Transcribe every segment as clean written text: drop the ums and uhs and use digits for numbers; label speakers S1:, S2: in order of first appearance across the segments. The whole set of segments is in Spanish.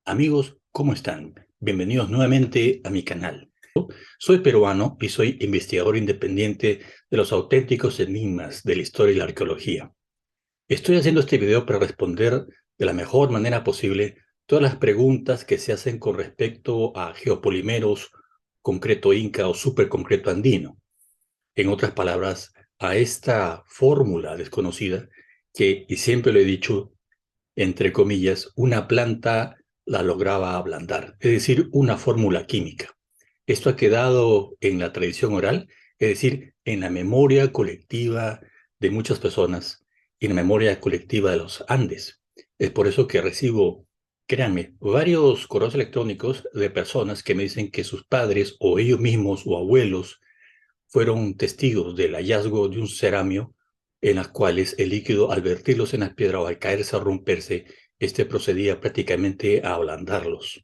S1: Amigos, ¿cómo están? Bienvenidos nuevamente a mi canal. Soy peruano y soy investigador independiente de los auténticos enigmas de la historia y la arqueología. Estoy haciendo este video para responder de la mejor manera posible todas las preguntas que se hacen con respecto a geopolímeros, concreto inca o superconcreto andino. En otras palabras, a esta fórmula desconocida que, y siempre lo he dicho, entre comillas, una planta la lograba ablandar, es decir, una fórmula química. Esto ha quedado en la tradición oral, es decir, en la memoria colectiva de muchas personas y en la memoria colectiva de los Andes. Es por eso que recibo, créanme, varios correos electrónicos de personas que me dicen que sus padres o ellos mismos o abuelos fueron testigos del hallazgo de un ceramio en las cuales el líquido, al vertirlos en la piedra o al caerse o romperse, este procedía prácticamente a ablandarlos.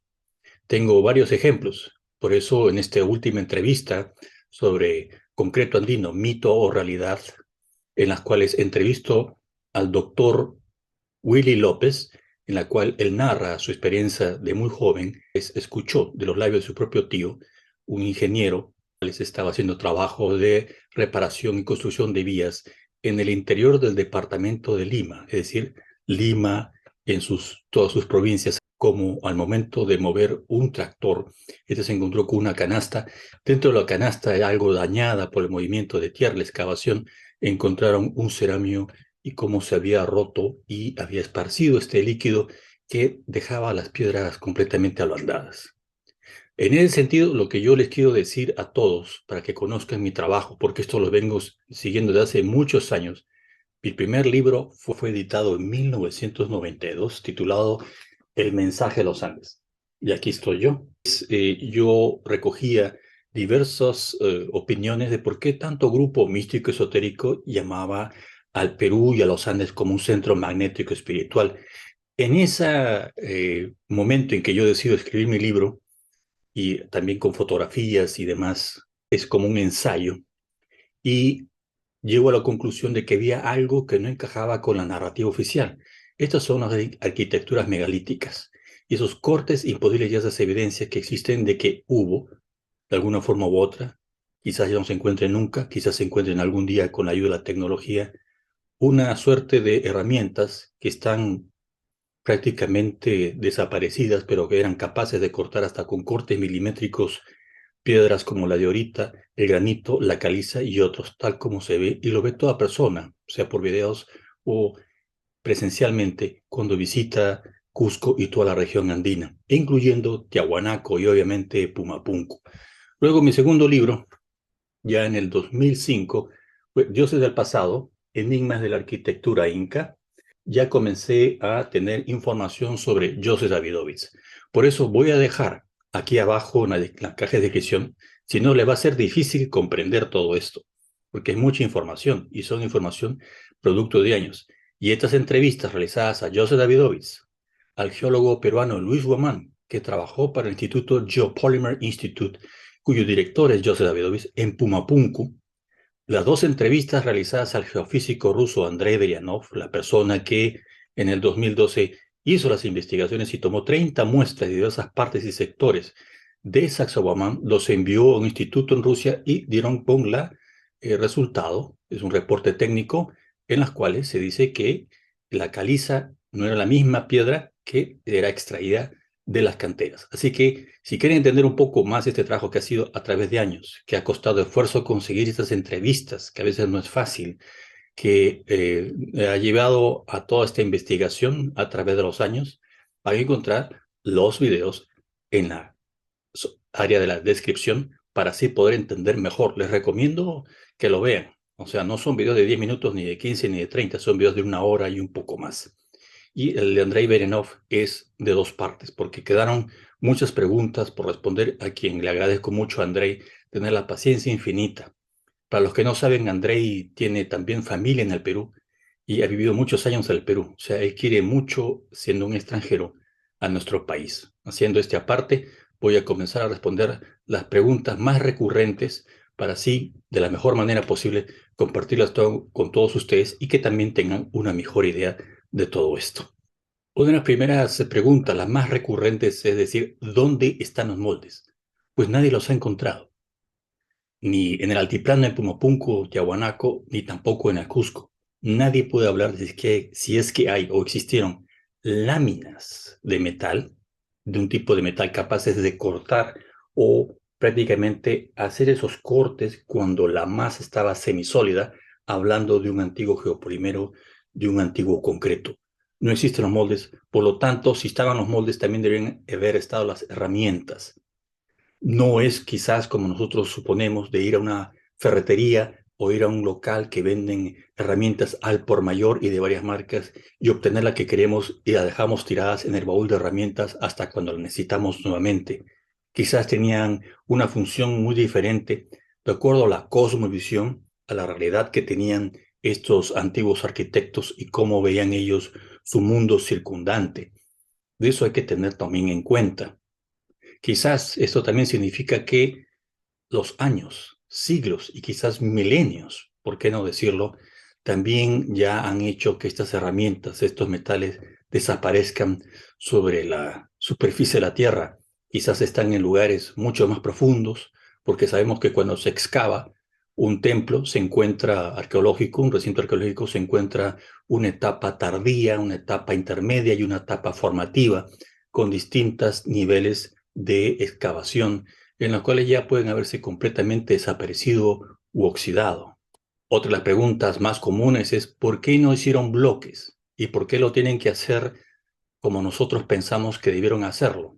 S1: Tengo varios ejemplos, por eso en esta última entrevista sobre concreto andino, mito o realidad, en las cuales entrevisto al doctor Willy López, en la cual él narra su experiencia de muy joven, escuchó de los labios de su propio tío, un ingeniero, que estaba haciendo trabajo de reparación y construcción de vías en el interior del departamento de Lima, es decir, Lima en todas sus provincias, como al momento de mover un tractor, este se encontró con una canasta. Dentro de la canasta, algo dañada por el movimiento de tierra, la excavación, encontraron un ceramio y cómo se había roto y había esparcido este líquido que dejaba las piedras completamente ablandadas. En ese sentido, lo que yo les quiero decir a todos, para que conozcan mi trabajo, porque esto lo vengo siguiendo desde hace muchos años. Mi primer libro fue editado en 1992, titulado El mensaje de los Andes. Y aquí estoy yo. Yo recogía diversas opiniones de por qué tanto grupo místico esotérico llamaba al Perú y a los Andes como un centro magnético espiritual. En ese momento en que yo decido escribir mi libro, y también con fotografías y demás, es como un ensayo, y llego a la conclusión de que había algo que no encajaba con la narrativa oficial. Estas son las arquitecturas megalíticas y esos cortes imposibles y esas evidencias que existen de que hubo, de alguna forma u otra, quizás ya no se encuentren nunca, quizás se encuentren algún día con la ayuda de la tecnología, una suerte de herramientas que están prácticamente desaparecidas, pero que eran capaces de cortar hasta con cortes milimétricos piedras como la de ahorita, el granito, la caliza y otros, tal como se ve, y lo ve toda persona, sea por videos o presencialmente, cuando visita Cusco y toda la región andina, incluyendo Tiahuanaco y obviamente Pumapunku. Luego mi segundo libro, ya en el 2005, fue Dioses del Pasado, Enigmas de la Arquitectura Inca. Ya comencé a tener información sobre Joseph Davidovich. Por eso voy a dejar aquí abajo en la caja de descripción, si no le va a ser difícil comprender todo esto, porque es mucha información y son información producto de años. Y estas entrevistas realizadas a Joseph Davidovich, al geólogo peruano Luis Guamán, que trabajó para el Instituto Geopolymer Institute, cuyo director es Joseph Davidovich, en Pumapunku. Las dos entrevistas realizadas al geofísico ruso Andrei Berianov, la persona que en el 2012 hizo las investigaciones y tomó 30 muestras de diversas partes y sectores de Sacsayhuamán, los envió a un instituto en Rusia y dieron con el resultado, es un reporte técnico en las cuales se dice que la caliza no era la misma piedra que era extraída de las canteras. Así que si quieren entender un poco más este trabajo que ha sido a través de años, que ha costado esfuerzo conseguir estas entrevistas, que a veces no es fácil, que ha llevado a toda esta investigación a través de los años, van a encontrar los videos en la área de la descripción para así poder entender mejor. Les recomiendo que lo vean. O sea, no son videos de 10 minutos, ni de 15, ni de 30, son videos de 1 hora y un poco más. Y el de Andrei Berenov es de 2 partes, porque quedaron muchas preguntas por responder, a quien le agradezco mucho a Andrei tener la paciencia infinita. Para los que no saben, Andrei tiene también familia en el Perú y ha vivido muchos años en el Perú. O sea, él quiere mucho, siendo un extranjero, a nuestro país. Haciendo este aparte, voy a comenzar a responder las preguntas más recurrentes para así, de la mejor manera posible, compartirlas con todos ustedes y que también tengan una mejor idea de todo esto. Una de las primeras preguntas, las más recurrentes, es decir, ¿dónde están los moldes? Pues nadie los ha encontrado, ni en el altiplano de Pumapunku, Tiahuanaco, ni tampoco en el Cusco. Nadie puede hablar de que, si es que hay o existieron láminas de metal, de un tipo de metal capaces de cortar o prácticamente hacer esos cortes cuando la masa estaba semisólida, hablando de un antiguo geopolímero, de un antiguo concreto. No existen los moldes, por lo tanto, si estaban los moldes, también deberían haber estado las herramientas. No es quizás como nosotros suponemos de ir a una ferretería o ir a un local que venden herramientas al por mayor y de varias marcas y obtener la que queremos y la dejamos tiradas en el baúl de herramientas hasta cuando la necesitamos nuevamente. Quizás tenían una función muy diferente de acuerdo a la cosmovisión, a la realidad que tenían estos antiguos arquitectos y cómo veían ellos su mundo circundante. De eso hay que tener también en cuenta. Quizás esto también significa que los años, siglos y quizás milenios, ¿por qué no decirlo? También ya han hecho que estas herramientas, estos metales, desaparezcan sobre la superficie de la Tierra. Quizás están en lugares mucho más profundos, porque sabemos que cuando se excava un templo, se encuentra arqueológico, un recinto arqueológico, se encuentra una etapa tardía, una etapa intermedia y una etapa formativa, con distintos niveles de excavación en las cuales ya pueden haberse completamente desaparecido u oxidado. Otra de las preguntas más comunes es ¿por qué no hicieron bloques? ¿Y por qué lo tienen que hacer como nosotros pensamos que debieron hacerlo?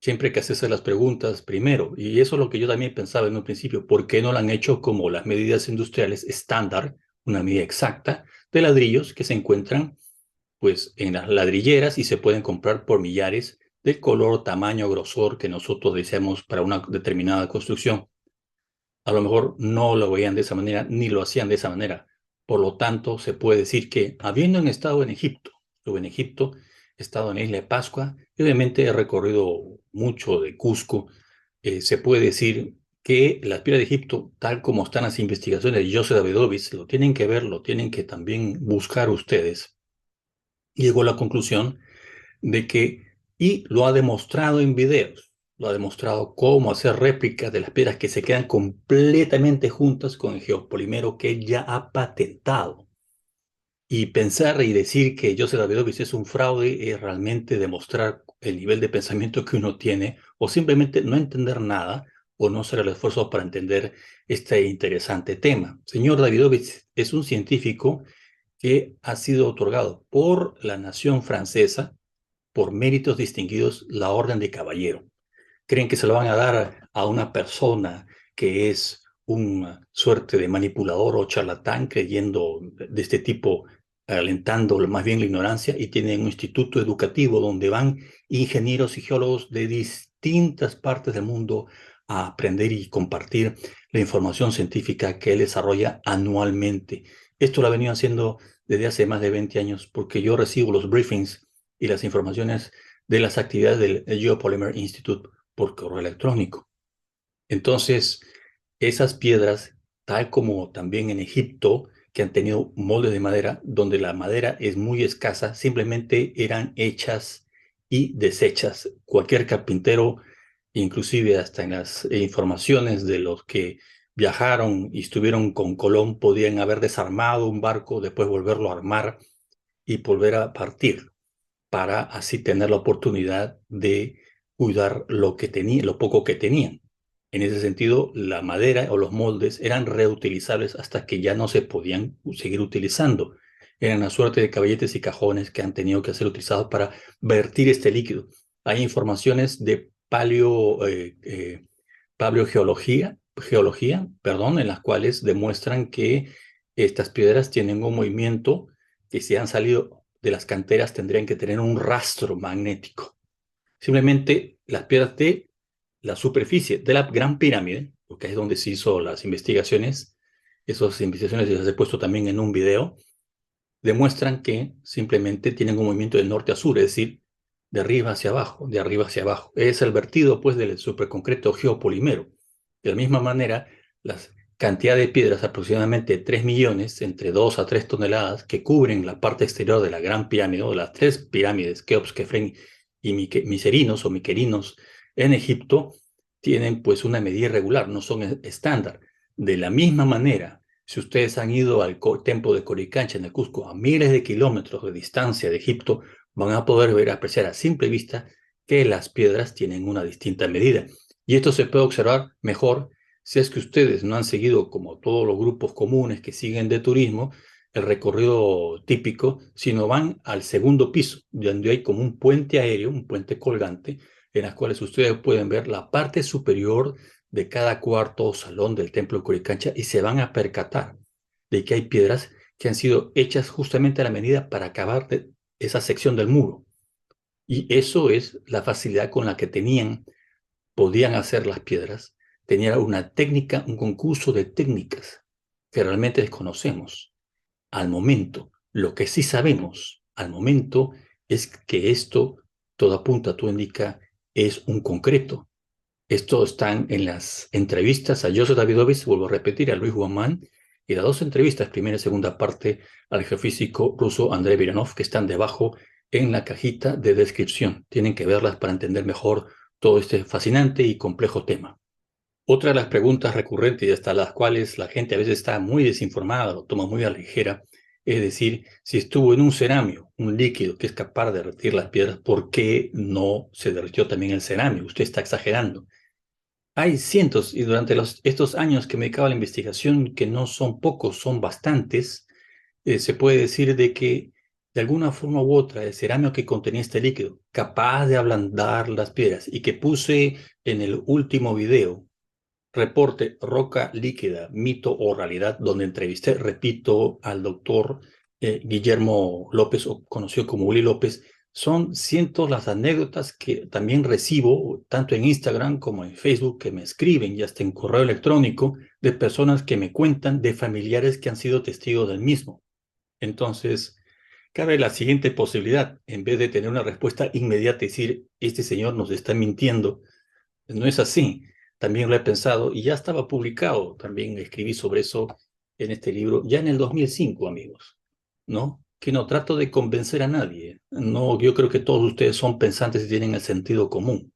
S1: Siempre hay que hacerse las preguntas primero, y eso es lo que yo también pensaba en un principio, ¿por qué no lo han hecho como las medidas industriales estándar, una medida exacta de ladrillos que se encuentran pues en las ladrilleras y se pueden comprar por millares del color, tamaño, grosor que nosotros deseamos para una determinada construcción? A lo mejor no lo veían de esa manera ni lo hacían de esa manera. Por lo tanto, se puede decir que habiendo estado en Egipto, estuve en Egipto, he estado en la isla de Pascua y obviamente he recorrido mucho de Cusco, se puede decir que las piedras de Egipto, tal como están las investigaciones de Joseph Davidovich, lo tienen que ver, lo tienen que también buscar ustedes. Llegó a la conclusión de que, y lo ha demostrado en videos, lo ha demostrado cómo hacer réplicas de las piedras que se quedan completamente juntas con el geopolímero que él ya ha patentado. Y pensar y decir que Joseph Davidovich es un fraude es realmente demostrar el nivel de pensamiento que uno tiene o simplemente no entender nada o no hacer el esfuerzo para entender este interesante tema. Señor Davidovich es un científico que ha sido otorgado por la nación francesa por méritos distinguidos la Orden de Caballero. Creen que se lo van a dar a una persona que es una suerte de manipulador o charlatán creyendo de este tipo, alentando más bien la ignorancia, y tienen un instituto educativo donde van ingenieros y geólogos de distintas partes del mundo a aprender y compartir la información científica que él desarrolla anualmente. Esto lo ha venido haciendo desde hace más de 20 años porque yo recibo los briefings y las informaciones de las actividades del Geopolymer Institute por correo electrónico. Entonces, esas piedras, tal como también en Egipto, que han tenido moldes de madera, donde la madera es muy escasa, simplemente eran hechas y deshechas. Cualquier carpintero, inclusive hasta en las informaciones de los que viajaron y estuvieron con Colón, podían haber desarmado un barco, después volverlo a armar y volver a partir para así tener la oportunidad de cuidar lo que tenía, lo poco que tenían. En ese sentido, la madera o los moldes eran reutilizables hasta que ya no se podían seguir utilizando. Eran una suerte de caballetes y cajones que han tenido que ser utilizados para vertir este líquido. Hay informaciones de geología, perdón, en las cuales demuestran que estas piedras tienen un movimiento que si han salido de las canteras tendrían que tener un rastro magnético. Simplemente las piedras de la superficie de la Gran Pirámide, porque es donde se hizo las investigaciones, esas investigaciones las he puesto también en un video, demuestran que simplemente tienen un movimiento de norte a sur, es decir, de arriba hacia abajo, de arriba hacia abajo. Es el vertido, pues, del superconcreto geopolímero. De la misma manera, las cantidad de piedras, aproximadamente 3 millones, entre 2 a 3 toneladas, que cubren la parte exterior de la Gran Pirámide, o las 3 pirámides, Keops, Kefren y Miserinos o Miquerinos en Egipto, tienen pues una medida irregular, no son estándar. De la misma manera, si ustedes han ido al templo de Coricancha en el Cusco, a miles de kilómetros de distancia de Egipto, van a poder ver, apreciar a simple vista que las piedras tienen una distinta medida. Y esto se puede observar mejor si es que ustedes no han seguido, como todos los grupos comunes que siguen de turismo, el recorrido típico, sino van al segundo piso, donde hay como un puente aéreo, un puente colgante, en las cuales ustedes pueden ver la parte superior de cada cuarto o salón del templo de Coricancha y se van a percatar de que hay piedras que han sido hechas justamente a la medida para acabar de esa sección del muro. Y eso es la facilidad con la que podían hacer las piedras. Tenían una técnica, un concurso de técnicas que realmente desconocemos. Al momento, lo que sí sabemos al momento es que esto, todo apunta, todo indica, es un concreto. Esto están en las entrevistas a Joseph Davidovich, vuelvo a repetir, a Luis Guamán, y las dos entrevistas, primera y segunda parte, al geofísico ruso Andrei Viranov, que están debajo en la cajita de descripción. Tienen que verlas para entender mejor todo este fascinante y complejo tema. Otra de las preguntas recurrentes y hasta las cuales la gente a veces está muy desinformada, lo toma muy a la ligera, es decir, si estuvo en un ceramio, un líquido que es capaz de derretir las piedras, ¿por qué no se derritió también el ceramio? Usted está exagerando. Hay cientos, y durante estos años que me dedicaba a la investigación, que no son pocos, son bastantes, se puede decir de que de alguna forma u otra el cerámico que contenía este líquido, capaz de ablandar las piedras y que puse en el último video, reporte Roca Líquida, mito o realidad, donde entrevisté, repito, al doctor Guillermo López, o conocido como Willy López. Son cientos las anécdotas que también recibo, tanto en Instagram como en Facebook, que me escriben y hasta en correo electrónico, de personas que me cuentan de familiares que han sido testigos del mismo. Entonces, cabe la siguiente posibilidad: en vez de tener una respuesta inmediata y decir, este señor nos está mintiendo, no es así. También lo he pensado y ya estaba publicado, también escribí sobre eso en este libro, ya en el 2005, amigos, ¿no? Que no trato de convencer a nadie. No, yo creo que todos ustedes son pensantes y tienen el sentido común.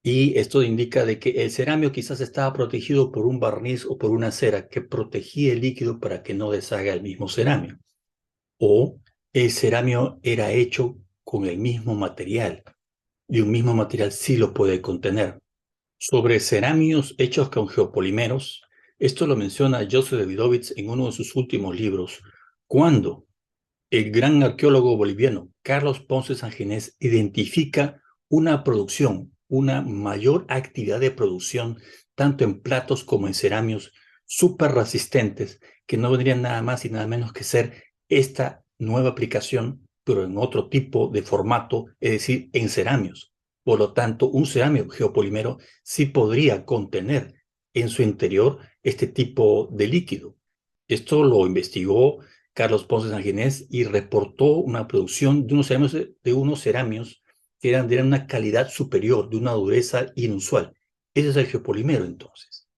S1: Y esto indica de que el cerámico quizás estaba protegido por un barniz o por una cera que protegía el líquido para que no deshaga el mismo cerámico. O el cerámico era hecho con el mismo material y un mismo material sí lo puede contener. Sobre cerámicos hechos con geopolímeros, esto lo menciona Joseph Davidovich en uno de sus últimos libros, cuando el gran arqueólogo boliviano Carlos Ponce Sanginés identifica una producción, una mayor actividad de producción, tanto en platos como en cerámicos súper resistentes, que no vendrían nada más y nada menos que ser esta nueva aplicación, pero en otro tipo de formato, es decir, en cerámicos. Por lo tanto, un cerámico geopolímero sí podría contener en su interior este tipo de líquido. Esto lo investigó Carlos Ponce Sanginés y reportó una producción de unos cerámicos que eran de una calidad superior, de una dureza inusual. Ese es el geopolímero, entonces.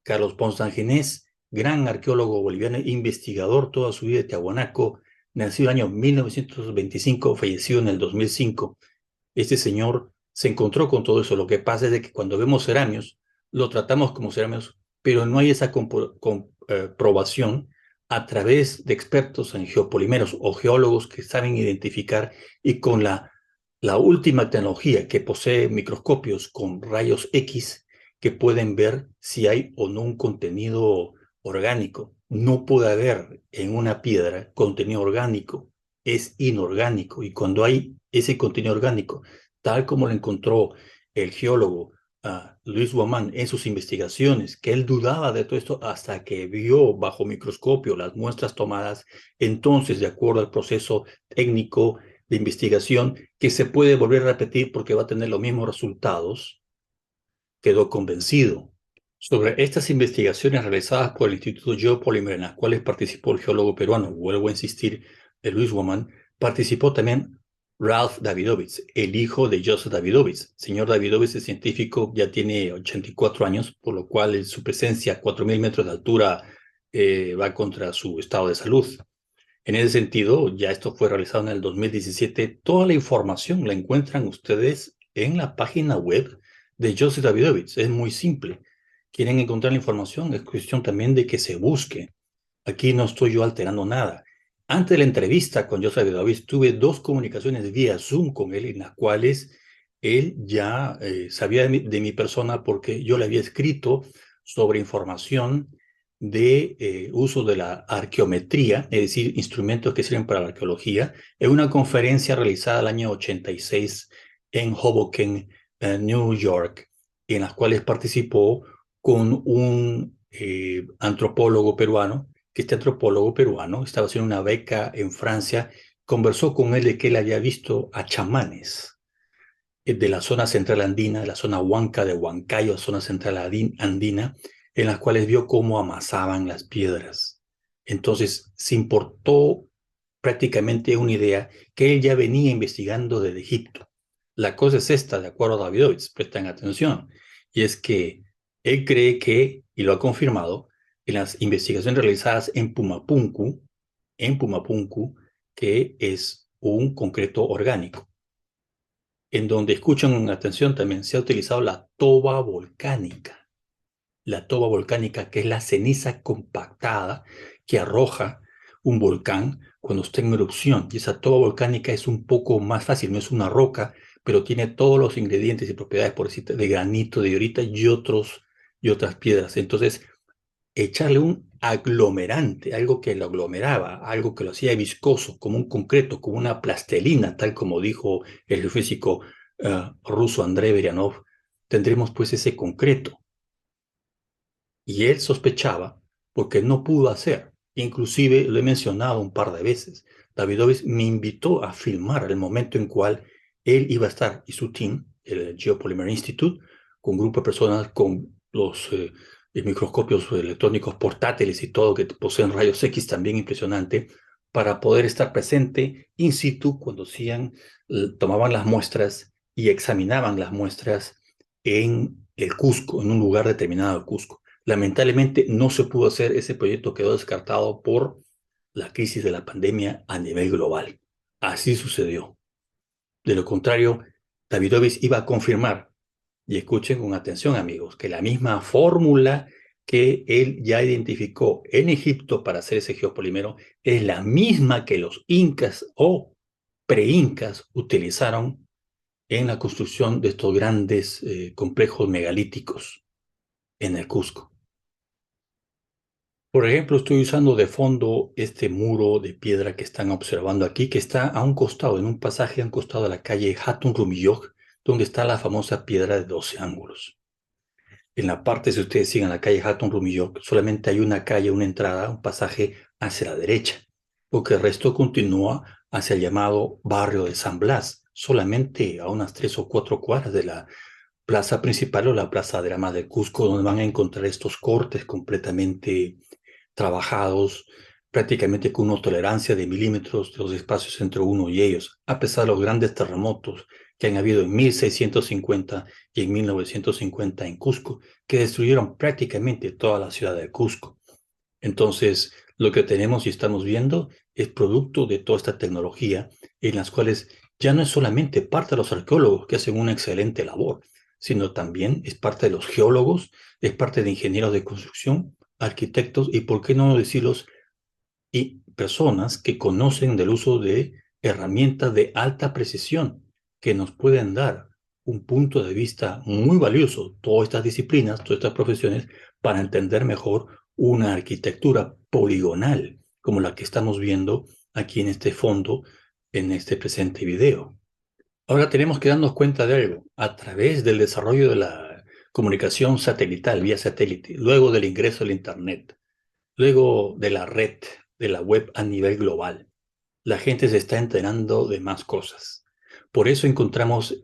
S1: Carlos Ponce Sanginés, gran arqueólogo boliviano, investigador toda su vida de Tiahuanaco, nació en el año 1925, falleció en el 2005. Este señor se encontró con todo eso. Lo que pasa es de que cuando vemos cerámicos, lo tratamos como cerámicos, pero no hay esa comprobación a través de expertos en geopolímeros o geólogos que saben identificar, y con la última tecnología que posee microscopios con rayos X que pueden ver si hay o no un contenido orgánico. No puede haber en una piedra contenido orgánico, es inorgánico, y cuando hay ese contenido orgánico, tal como lo encontró el geólogo Luis Guamán en sus investigaciones, que él dudaba de todo esto hasta que vio bajo microscopio las muestras tomadas, entonces, de acuerdo al proceso técnico de investigación, que se puede volver a repetir porque va a tener los mismos resultados, quedó convencido. Sobre estas investigaciones realizadas por el Instituto Geopolímero, en las cuales participó el geólogo peruano, vuelvo a insistir, Luis Guamán, participó también Ralph Davidovich, el hijo de Joseph Davidovich. Señor Davidovich es científico, ya tiene 84 años, por lo cual su presencia a 4.000 metros de altura va contra su estado de salud. En ese sentido, ya esto fue realizado en el 2017. Toda la información la encuentran ustedes en la página web de Joseph Davidovich. Es muy simple. Quieren encontrar la información, es cuestión también de que se busque. Aquí no estoy yo alterando nada. Antes de la entrevista con Joseph Davidovich, tuve 2 comunicaciones vía Zoom con él, en las cuales él ya sabía de mi persona porque yo le había escrito sobre información de uso de la arqueometría, es decir, instrumentos que sirven para la arqueología, en una conferencia realizada el año 86 en Hoboken, New York, en las cuales participó con un antropólogo peruano, que este antropólogo peruano estaba haciendo una beca en Francia, conversó con él de que él había visto a chamanes de la zona central andina, de la zona Huanca de Huancayo, zona central andina, en las cuales vio cómo amasaban las piedras. Entonces, se importó prácticamente una idea que él ya venía investigando desde Egipto. La cosa es esta, de acuerdo a Davidovich, presten atención, y es que él cree que, y lo ha confirmado, en las investigaciones realizadas en Pumapunku, que es un concreto orgánico, en donde escuchan con atención también se ha utilizado la toba volcánica. La toba volcánica, que es la ceniza compactada que arroja un volcán cuando está en erupción. Y esa toba volcánica es un poco más fácil, no es una roca, pero tiene todos los ingredientes y propiedades, por decirte, de granito, de diorita y otras piedras. Entonces, echarle un aglomerante, algo que lo aglomeraba, algo que lo hacía viscoso, como un concreto, como una plastelina, tal como dijo el físico ruso Andrei Berianov, tendremos pues ese concreto. Y él sospechaba, porque no pudo hacer, inclusive lo he mencionado un par de veces, Davidovich me invitó a filmar el momento en cual él iba a estar, y su team, el Geopolymer Institute, con un grupo de personas con los microscopios electrónicos portátiles y todo, que poseen rayos X también impresionante, para poder estar presente in situ cuando tomaban las muestras y examinaban las muestras en el Cusco, en un lugar determinado del Cusco. Lamentablemente no se pudo hacer, ese proyecto quedó descartado por la crisis de la pandemia a nivel global. Así sucedió. De lo contrario, Davidovich iba a confirmar, y escuchen con atención amigos, que la misma fórmula que él ya identificó en Egipto para hacer ese geopolímero es la misma que los incas o pre-incas utilizaron en la construcción de estos grandes complejos megalíticos en el Cusco. Por ejemplo, estoy usando de fondo este muro de piedra que están observando aquí, que está a un costado, en un pasaje a un costado de la calle Hatun Rumiyoj, donde está la famosa piedra de 12 ángulos. En la parte, si ustedes siguen la calle Hatun Rumiyoj, solamente hay una calle, una entrada, un pasaje hacia la derecha, porque el resto continúa hacia el llamado barrio de San Blas, solamente a unas 3 o 4 cuadras de la plaza principal o la plaza de la Madre de Cusco, donde van a encontrar estos cortes completamente trabajados, prácticamente con una tolerancia de milímetros de los espacios entre uno y ellos, a pesar de los grandes terremotos que han habido en 1650 y en 1950 en Cusco, que destruyeron prácticamente toda la ciudad de Cusco. Entonces, lo que tenemos y estamos viendo es producto de toda esta tecnología en las cuales ya no es solamente parte de los arqueólogos que hacen una excelente labor, sino también es parte de los geólogos, es parte de ingenieros de construcción, arquitectos y, por qué no decirlos, y personas que conocen del uso de herramientas de alta precisión que nos pueden dar un punto de vista muy valioso, todas estas disciplinas, todas estas profesiones, para entender mejor una arquitectura poligonal como la que estamos viendo aquí en este fondo, en este presente video. Ahora tenemos que darnos cuenta de algo. A través del desarrollo de la comunicación satelital, vía satélite, luego del ingreso al Internet, luego de la red, de la web a nivel global, la gente se está enterando de más cosas. Por eso encontramos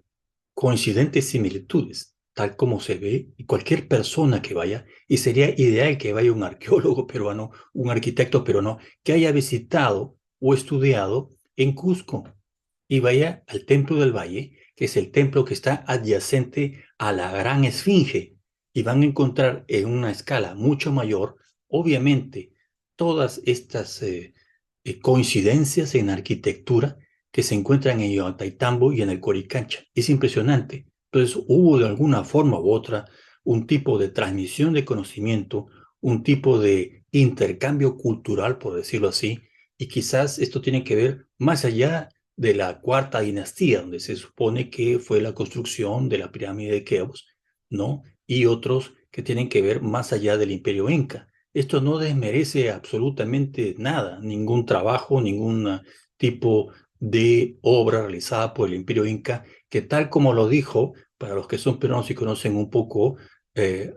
S1: coincidentes similitudes, tal como se ve, y cualquier persona que vaya, y sería ideal que vaya un arqueólogo peruano, un arquitecto peruano, que haya visitado o estudiado en Cusco, y vaya al Templo del Valle, que es el templo que está adyacente a la Gran Esfinge, y van a encontrar en una escala mucho mayor, obviamente, todas estas coincidencias en arquitectura que se encuentran en Ollantaytambo y en el Coricancha. Es impresionante. Entonces, hubo de alguna forma u otra un tipo de transmisión de conocimiento, un tipo de intercambio cultural, por decirlo así, y quizás esto tiene que ver más allá de la cuarta dinastía, donde se supone que fue la construcción de la pirámide de Keops, ¿no? Y otros que tienen que ver más allá del imperio inca. Esto no desmerece absolutamente nada, ningún trabajo, ningún tipo de obra realizada por el imperio inca, que tal como lo dijo, para los que son peruanos y conocen un poco,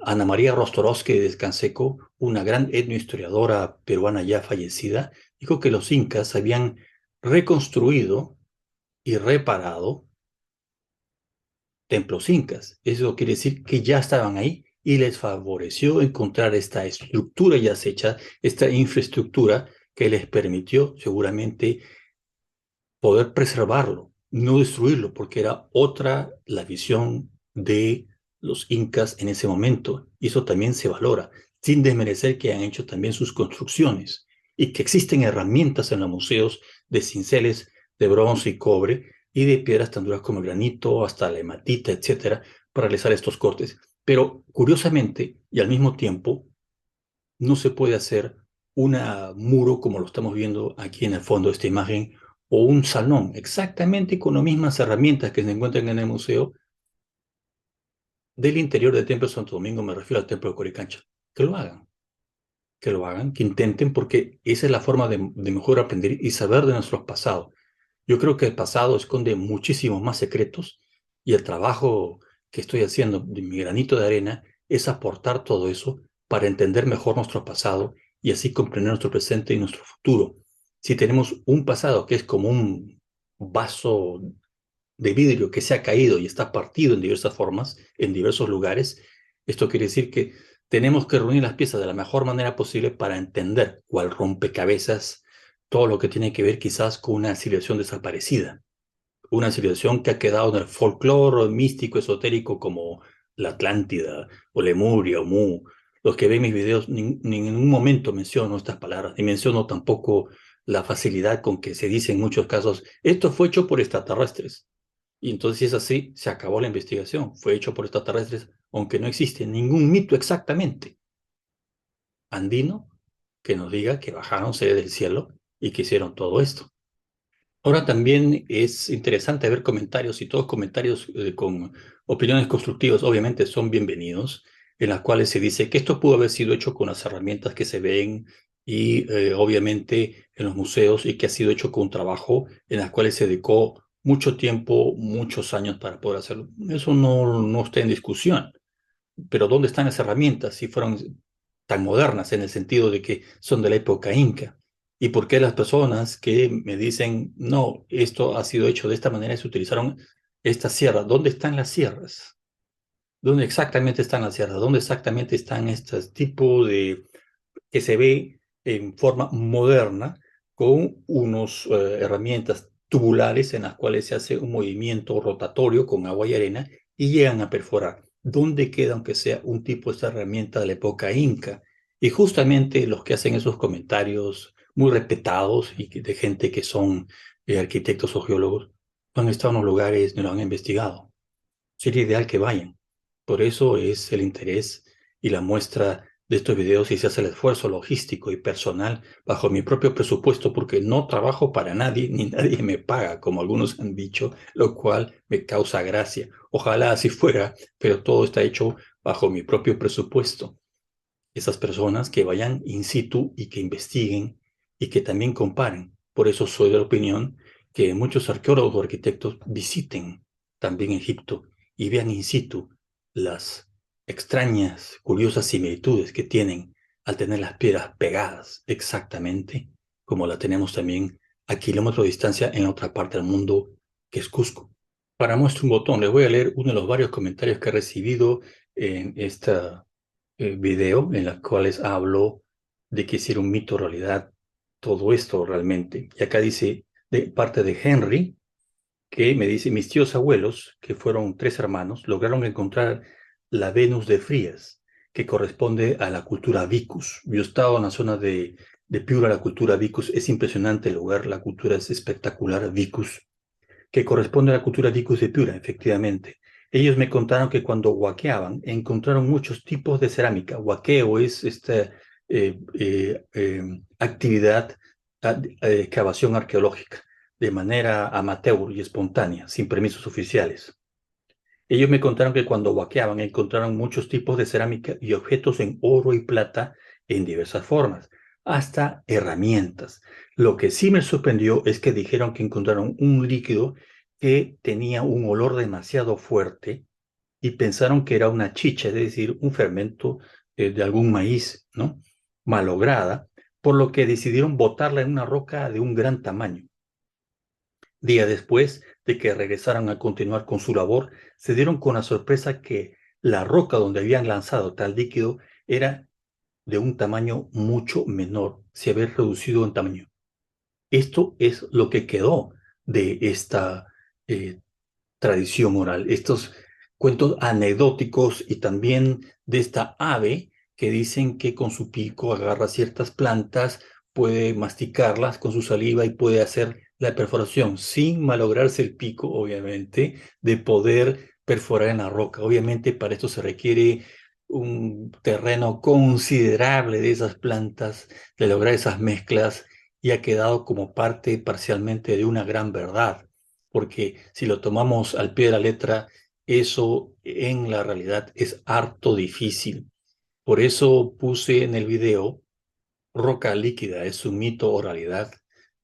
S1: Ana María Rostorowski de Descanseco, una gran etnohistoriadora peruana ya fallecida, dijo que los incas habían reconstruido y reparado templos incas. Eso quiere decir que ya estaban ahí y les favoreció encontrar esta estructura ya hecha, esta infraestructura que les permitió seguramente poder preservarlo, no destruirlo, porque era otra la visión de los incas en ese momento. Y eso también se valora, sin desmerecer que han hecho también sus construcciones y que existen herramientas en los museos de cinceles de bronce y cobre y de piedras tan duras como el granito, hasta la hematita, etcétera, para realizar estos cortes. Pero curiosamente y al mismo tiempo, no se puede hacer un muro como lo estamos viendo aquí en el fondo de esta imagen, o un salón exactamente con las mismas herramientas que se encuentran en el museo del interior del Templo de Santo Domingo, me refiero al Templo de Coricancha. Que lo hagan, que lo hagan, que intenten, porque esa es la forma de mejor aprender y saber de nuestros pasados. Yo creo que el pasado esconde muchísimos más secretos y el trabajo que estoy haciendo de mi granito de arena es aportar todo eso para entender mejor nuestro pasado y así comprender nuestro presente y nuestro futuro. Si tenemos un pasado que es como un vaso de vidrio que se ha caído y está partido en diversas formas, en diversos lugares, esto quiere decir que tenemos que reunir las piezas de la mejor manera posible para entender cuál rompecabezas todo lo que tiene que ver quizás con una civilización desaparecida, una civilización que ha quedado en el folclore místico, esotérico como la Atlántida o Lemuria o Mu. Los que ven mis videos, ni en ningún momento menciono estas palabras, ni menciono tampoco la facilidad con que se dice en muchos casos, esto fue hecho por extraterrestres. Y entonces, si es así, se acabó la investigación. Fue hecho por extraterrestres, aunque no existe ningún mito exactamente andino que nos diga que bajaron seres del cielo y que hicieron todo esto. Ahora también es interesante ver comentarios y todos comentarios con opiniones constructivas, obviamente son bienvenidos, en las cuales se dice que esto pudo haber sido hecho con las herramientas que se ven y obviamente en los museos y que ha sido hecho con un trabajo en las cuales se dedicó mucho tiempo, muchos años para poder hacerlo. Eso no está en discusión, pero ¿dónde están las herramientas si fueron tan modernas en el sentido de que son de la época inca? ¿Y por qué las personas que me dicen, no, esto ha sido hecho de esta manera y se utilizaron estas sierras? ¿Dónde están las sierras? ¿Dónde exactamente están las sierras? ¿Dónde exactamente están estos tipos de que se ve en forma moderna con unas herramientas tubulares en las cuales se hace un movimiento rotatorio con agua y arena y llegan a perforar? ¿Dónde queda, aunque sea un tipo de esta herramienta de la época inca? Y justamente los que hacen esos comentarios muy respetados y de gente que son arquitectos o geólogos, no han estado en los lugares ni lo han investigado. Sería ideal que vayan. Por eso es el interés y la muestra de estos videos y se hace el esfuerzo logístico y personal bajo mi propio presupuesto porque no trabajo para nadie ni nadie me paga, como algunos han dicho, lo cual me causa gracia. Ojalá así fuera, pero todo está hecho bajo mi propio presupuesto. Esas personas que vayan in situ y que investiguen y que también comparen. Por eso soy de la opinión que muchos arqueólogos o arquitectos visiten también Egipto y vean in situ las extrañas, curiosas similitudes que tienen al tener las piedras pegadas exactamente como la tenemos también a kilómetros de distancia en la otra parte del mundo, que es Cusco. Para muestra un botón, les voy a leer uno de los varios comentarios que he recibido en esta video en las cuales hablo de que si era un mito realidad todo esto realmente. Y acá dice de parte de Henry, que me dice, mis tíos abuelos, que fueron 3 hermanos, lograron encontrar la Venus de Frías, que corresponde a la cultura Vicus. Yo he estado en la zona de Piura, la cultura Vicus, es impresionante el lugar, la cultura es espectacular, Vicus, que corresponde a la cultura Vicus de Piura, efectivamente. Ellos me contaron que cuando huaqueaban encontraron muchos tipos de cerámica. Huaqueo es esta actividad, excavación arqueológica, de manera amateur y espontánea, sin permisos oficiales. Ellos me contaron que cuando huaqueaban encontraron muchos tipos de cerámica y objetos en oro y plata en diversas formas, hasta herramientas. Lo que sí me sorprendió es que dijeron que encontraron un líquido que tenía un olor demasiado fuerte y pensaron que era una chicha, es decir, un fermento de algún maíz, ¿no? Malograda, por lo que decidieron botarla en una roca de un gran tamaño. Día después de que regresaran a continuar con su labor, se dieron con la sorpresa que la roca donde habían lanzado tal líquido era de un tamaño mucho menor, se había reducido en tamaño. Esto es lo que quedó de esta tradición oral, estos cuentos anecdóticos y también de esta ave que dicen que con su pico agarra ciertas plantas, puede masticarlas con su saliva y puede hacer la perforación sin malograrse el pico, obviamente, de poder perforar en la roca. Obviamente para esto se requiere un terreno considerable de esas plantas, de lograr esas mezclas, y ha quedado como parte parcialmente de una gran verdad, porque si lo tomamos al pie de la letra, eso en la realidad es harto difícil. Por eso puse en el video Roca líquida, ¿es un mito o realidad?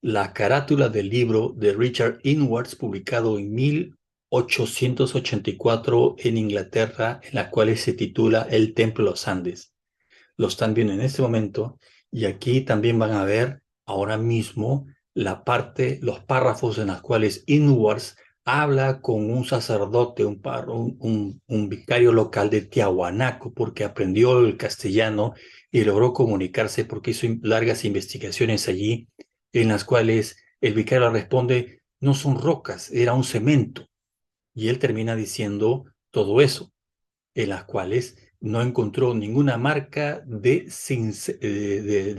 S1: La carátula del libro de Richard Inwards, publicado en 1884 en Inglaterra, en la cual se titula El Templo de los Andes. Lo están viendo en este momento, y aquí también van a ver ahora mismo los párrafos en los cuales Inwards habla con un sacerdote, un vicario local de Tiahuanaco, porque aprendió el castellano y logró comunicarse porque hizo largas investigaciones allí, en las cuales el vicario responde, no son rocas, era un cemento. Y él termina diciendo todo eso, en las cuales no encontró ninguna marca de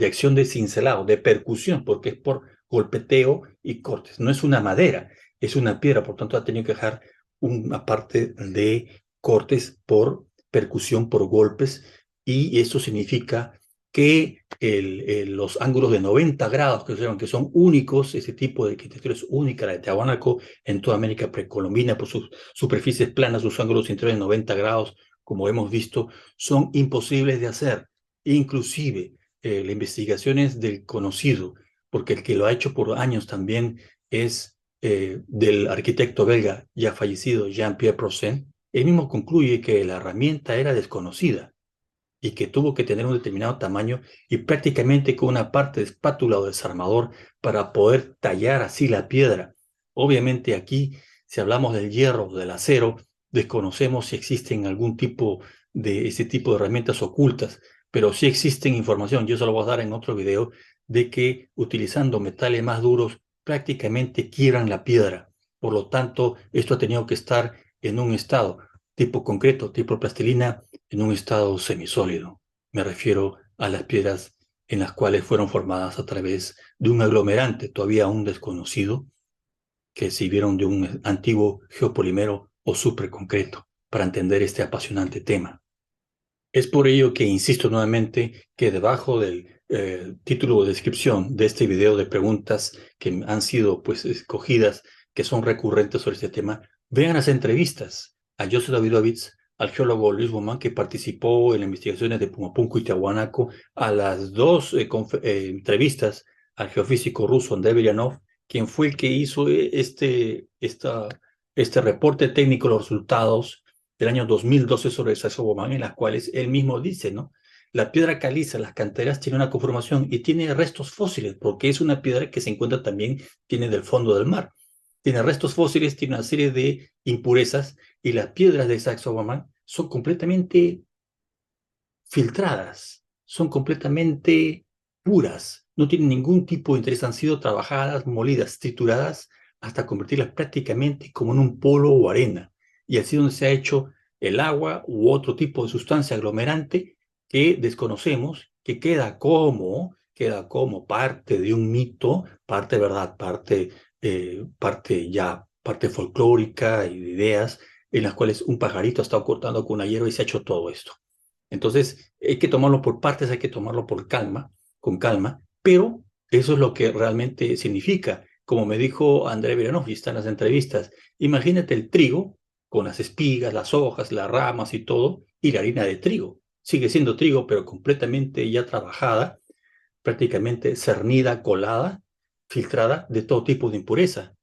S1: acción de cincelado, de percusión, porque es por golpeteo y cortes. No es una madera, es una piedra, por tanto ha tenido que dejar una parte de cortes por percusión, por golpes, y eso significa que los ángulos de 90 grados, que son únicos, ese tipo de arquitectura es única, la de Tiahuanaco, en toda América precolombina, por sus superficies planas, sus ángulos interiores de 90 grados, como hemos visto, son imposibles de hacer. Inclusive, las investigaciones del conocido, porque el que lo ha hecho por años también es del arquitecto belga ya fallecido Jean-Pierre Prossen. Él mismo concluye que la herramienta era desconocida y que tuvo que tener un determinado tamaño y prácticamente con una parte de espátula o desarmador para poder tallar así la piedra. Obviamente aquí, si hablamos del hierro o del acero, desconocemos si existen algún tipo de ese tipo de herramientas ocultas, pero sí existen información, yo se lo voy a dar en otro video, de que utilizando metales más duros prácticamente quiebran la piedra. Por lo tanto, esto ha tenido que estar en un estado tipo concreto, tipo plastilina, en un estado semisólido. Me refiero a las piedras en las cuales fueron formadas a través de un aglomerante todavía aún desconocido, que sirvieron de un antiguo geopolímero o superconcreto para entender este apasionante tema. Es por ello que insisto nuevamente que debajo del título o descripción de este video de preguntas que han sido pues escogidas, que son recurrentes sobre este tema, vean las entrevistas a Joseph Davidovich, al geólogo Luis Bomán, que participó en las investigaciones de Pumapunku y Tiahuanaco, a las dos entrevistas al geofísico ruso Andrei Belianov, quien fue el que hizo este reporte técnico, los resultados del año 2012 sobre Saxo-Bowman, en las cuales él mismo dice, ¿no? La piedra caliza, las canteras, tiene una conformación y tiene restos fósiles, porque es una piedra que se encuentra también, tiene del fondo del mar. Tiene restos fósiles, tiene una serie de impurezas, y las piedras de Saxo-Bowman son completamente filtradas, son completamente puras, no tienen ningún tipo de interés, han sido trabajadas, molidas, trituradas hasta convertirlas prácticamente como en un polvo o arena. Y así es donde se ha hecho el agua u otro tipo de sustancia aglomerante que desconocemos, que queda como parte de un mito, parte verdad, parte folclórica y de ideas en las cuales un pajarito ha estado cortando con una hierba y se ha hecho todo esto. Entonces, hay que tomarlo por partes, hay que tomarlo con calma, pero eso es lo que realmente significa. Como me dijo André Veranov, y está en las entrevistas, imagínate el trigo con las espigas, las hojas, las ramas y todo, y la harina de trigo. Sigue siendo trigo, pero completamente ya trabajada, prácticamente cernida, colada, filtrada de todo tipo de impureza.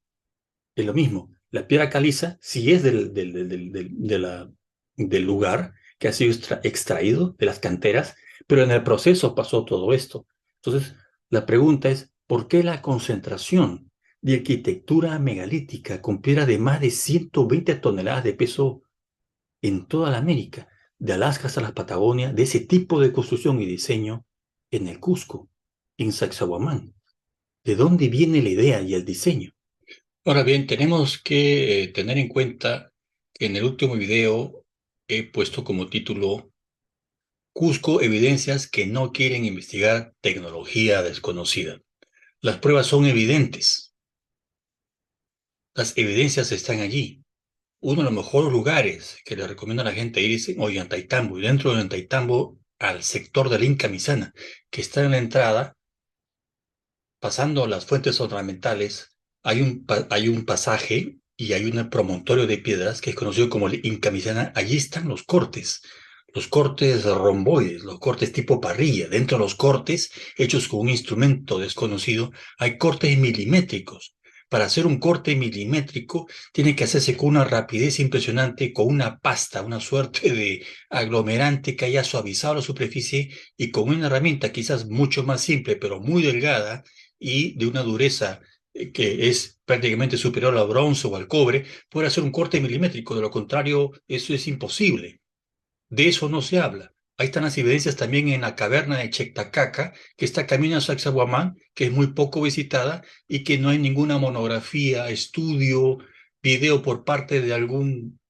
S1: Es lo mismo. La piedra caliza, si es del lugar que ha sido extraído de las canteras, pero en el proceso pasó todo esto. Entonces, la pregunta es, ¿por qué la concentración de arquitectura megalítica con piedra de más de 120 toneladas de peso en toda la América, de Alaska hasta la Patagonia, de ese tipo de construcción y diseño en el Cusco, en Sacsayhuamán? ¿De dónde viene la idea y el diseño? Ahora bien, tenemos que tener en cuenta que en el último video he puesto como título Cusco, evidencias que no quieren investigar tecnología desconocida. Las pruebas son evidentes, las evidencias están allí. Uno de los mejores lugares que le recomiendo a la gente ir es Ollantaytambo, y dentro de Ollantaytambo al sector de la Inca Misana, que está en la entrada pasando las fuentes ornamentales, hay un pasaje y hay un promontorio de piedras que es conocido como el Inca Micena. Allí están los cortes romboides, los cortes tipo parrilla. Dentro de los cortes, hechos con un instrumento desconocido, hay cortes milimétricos. Para hacer un corte milimétrico, tiene que hacerse con una rapidez impresionante, con una pasta, una suerte de aglomerante que haya suavizado la superficie y con una herramienta quizás mucho más simple, pero muy delgada, y de una dureza que es prácticamente superior al bronce o al cobre, puede hacer un corte milimétrico. De lo contrario, eso es imposible. De eso no se habla. Ahí están las evidencias también en la caverna de Chectacaca, que está camino a Sacsayhuamán, que es muy poco visitada y que no hay ninguna monografía, estudio, video por parte de algún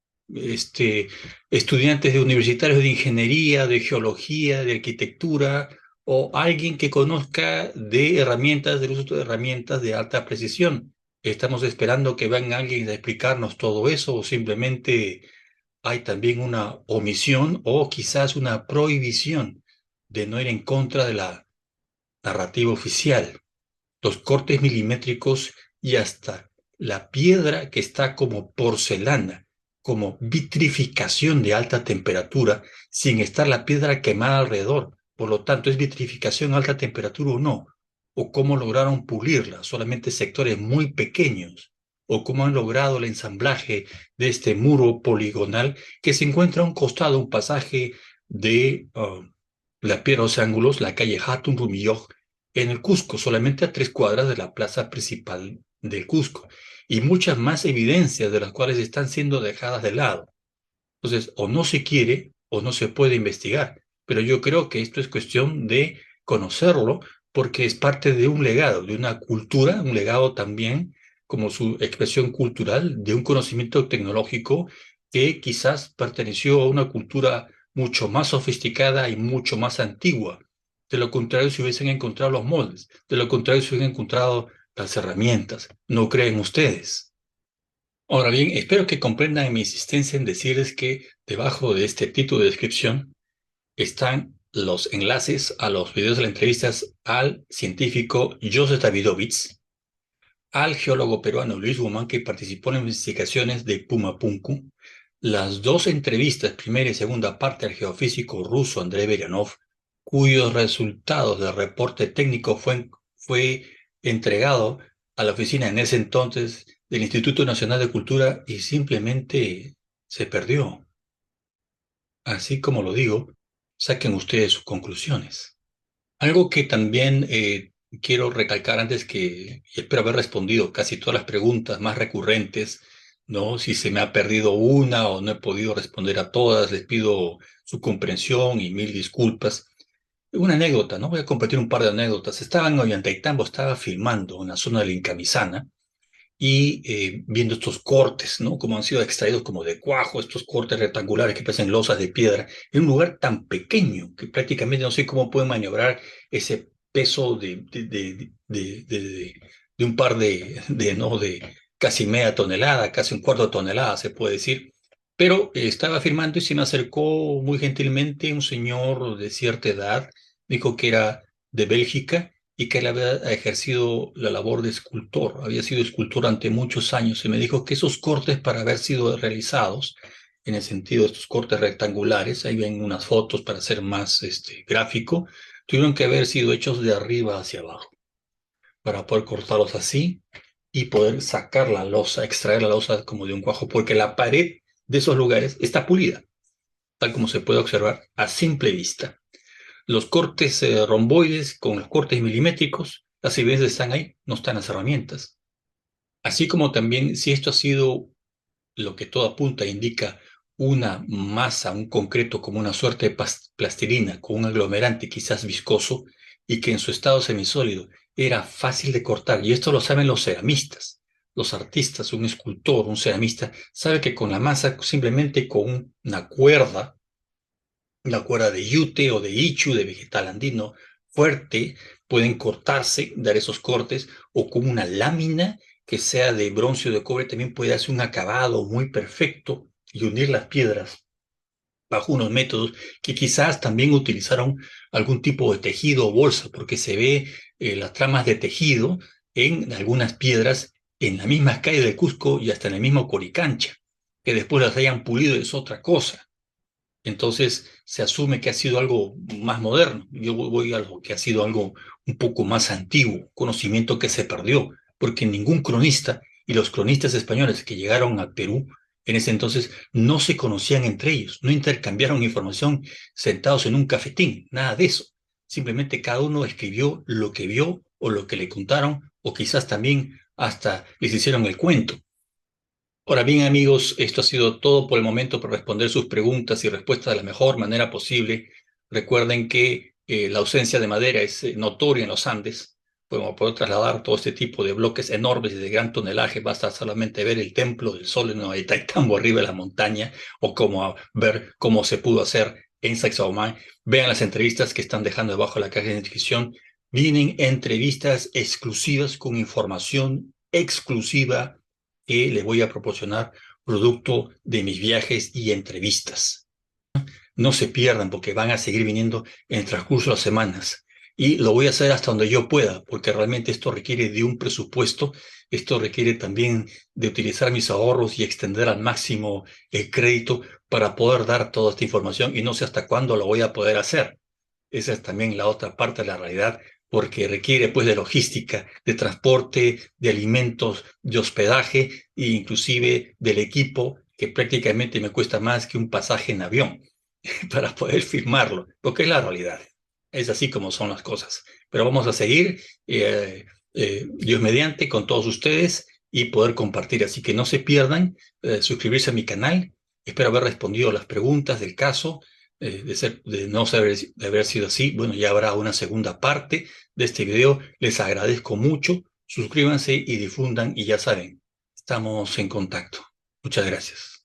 S1: estudiantes de universitarios de ingeniería, de geología, de arquitectura, o alguien que conozca de herramientas, del uso de herramientas de alta precisión. Estamos esperando que venga alguien a explicarnos todo eso, o simplemente hay también una omisión o quizás una prohibición de no ir en contra de la narrativa oficial. Los cortes milimétricos y hasta la piedra que está como porcelana, como vitrificación de alta temperatura, sin estar la piedra quemada alrededor. Por lo tanto, ¿es vitrificación a alta temperatura o no? ¿O cómo lograron pulirla? Solamente sectores muy pequeños. ¿O cómo han logrado el ensamblaje de este muro poligonal que se encuentra a un costado, un pasaje de la Piedra de los Ángulos, la calle Hatun Rumiyoj, en el Cusco, solamente a 3 cuadras de la plaza principal del Cusco, y muchas más evidencias de las cuales están siendo dejadas de lado? Entonces, o no se quiere o no se puede investigar, pero yo creo que esto es cuestión de conocerlo porque es parte de un legado, de una cultura, un legado también como su expresión cultural, de un conocimiento tecnológico que quizás perteneció a una cultura mucho más sofisticada y mucho más antigua. De lo contrario, se hubiesen encontrado los moldes, de lo contrario, se hubiesen encontrado las herramientas. ¿No creen ustedes? Ahora bien, espero que comprendan mi insistencia en decirles que debajo de este título de descripción están los enlaces a los videos de las entrevistas al científico Joseph Davidovich, al geólogo peruano Luis Guzmán, que participó en las investigaciones de Pumapunku, las dos entrevistas, primera y segunda parte, al geofísico ruso Andrei Berianov, cuyos resultados del reporte técnico fue entregado a la oficina en ese entonces del Instituto Nacional de Cultura y simplemente se perdió. Así como lo digo, saquen ustedes sus conclusiones. Algo que también quiero recalcar antes que, y espero haber respondido casi todas las preguntas más recurrentes, ¿no? Si se me ha perdido una o no he podido responder a todas, les pido su comprensión y mil disculpas. Una anécdota, ¿no? Voy a compartir un par de anécdotas. Estaba en Ollantaytambo, estaba filmando en la zona de la Incamisana y viendo estos cortes, ¿no? Como han sido extraídos como de cuajo, estos cortes rectangulares que parecen losas de piedra, en un lugar tan pequeño que prácticamente no sé cómo pueden maniobrar ese peso de un par ¿no? de casi media tonelada, casi un cuarto de tonelada, se puede decir. Pero estaba firmando y se me acercó muy gentilmente un señor de cierta edad, dijo que era de Bélgica y que él había ejercido la labor de escultor, había sido escultor durante muchos años y me dijo que esos cortes para haber sido realizados, en el sentido de estos cortes rectangulares, ahí ven unas fotos para ser más gráfico, tuvieron que haber sido hechos de arriba hacia abajo, para poder cortarlos así y poder sacar la losa, extraer la losa como de un cuajo, porque la pared de esos lugares está pulida, tal como se puede observar a simple vista. Los cortes romboides con los cortes milimétricos, las evidencias están ahí, no están las herramientas. Así como también si esto ha sido lo que todo apunta e indica una masa, un concreto como una suerte de plastilina con un aglomerante quizás viscoso y que en su estado semisólido era fácil de cortar, y esto lo saben los ceramistas, los artistas, un escultor, un ceramista, sabe que con la masa, simplemente con una cuerda de yute o de ichu, de vegetal andino fuerte, pueden cortarse, dar esos cortes, o con una lámina que sea de bronce o de cobre, también puede hacer un acabado muy perfecto y unir las piedras bajo unos métodos que quizás también utilizaron algún tipo de tejido o bolsa, porque se ve las tramas de tejido en algunas piedras en la misma calle de Cusco y hasta en el mismo Coricancha, que después las hayan pulido es otra cosa. Entonces se asume que ha sido algo más moderno. Yo voy a lo que ha sido algo un poco más antiguo, conocimiento que se perdió, porque ningún cronista y los cronistas españoles que llegaron a Perú en ese entonces no se conocían entre ellos, no intercambiaron información sentados en un cafetín, nada de eso. Simplemente cada uno escribió lo que vio o lo que le contaron, o quizás también hasta les hicieron el cuento. Ahora bien, amigos, esto ha sido todo por el momento para responder sus preguntas y respuestas de la mejor manera posible. Recuerden que la ausencia de madera es notoria en los Andes. Podemos poder trasladar todo este tipo de bloques enormes y de gran tonelaje. Basta solamente ver el templo del sol en Ollantaytambo arriba de la montaña, o como ver cómo se pudo hacer en Sacsayhuamán. Vean las entrevistas que están dejando debajo de la caja de descripción. Vienen entrevistas exclusivas con información exclusiva que les voy a proporcionar producto de mis viajes y entrevistas. No se pierdan porque van a seguir viniendo en el transcurso de las semanas. Y lo voy a hacer hasta donde yo pueda, porque realmente esto requiere de un presupuesto, esto requiere también de utilizar mis ahorros y extender al máximo el crédito para poder dar toda esta información, y no sé hasta cuándo lo voy a poder hacer. Esa es también la otra parte de la realidad, porque requiere pues de logística, de transporte, de alimentos, de hospedaje e inclusive del equipo, que prácticamente me cuesta más que un pasaje en avión para poder firmarlo, porque es la realidad. Es así como son las cosas. Pero vamos a seguir, Dios mediante, con todos ustedes y poder compartir. Así que no se pierdan suscribirse a mi canal. Espero haber respondido a las preguntas del caso. De no saber, de haber sido así, bueno, ya habrá una segunda parte de este video. Les agradezco mucho. Suscríbanse y difundan, y ya saben, estamos en contacto. Muchas gracias.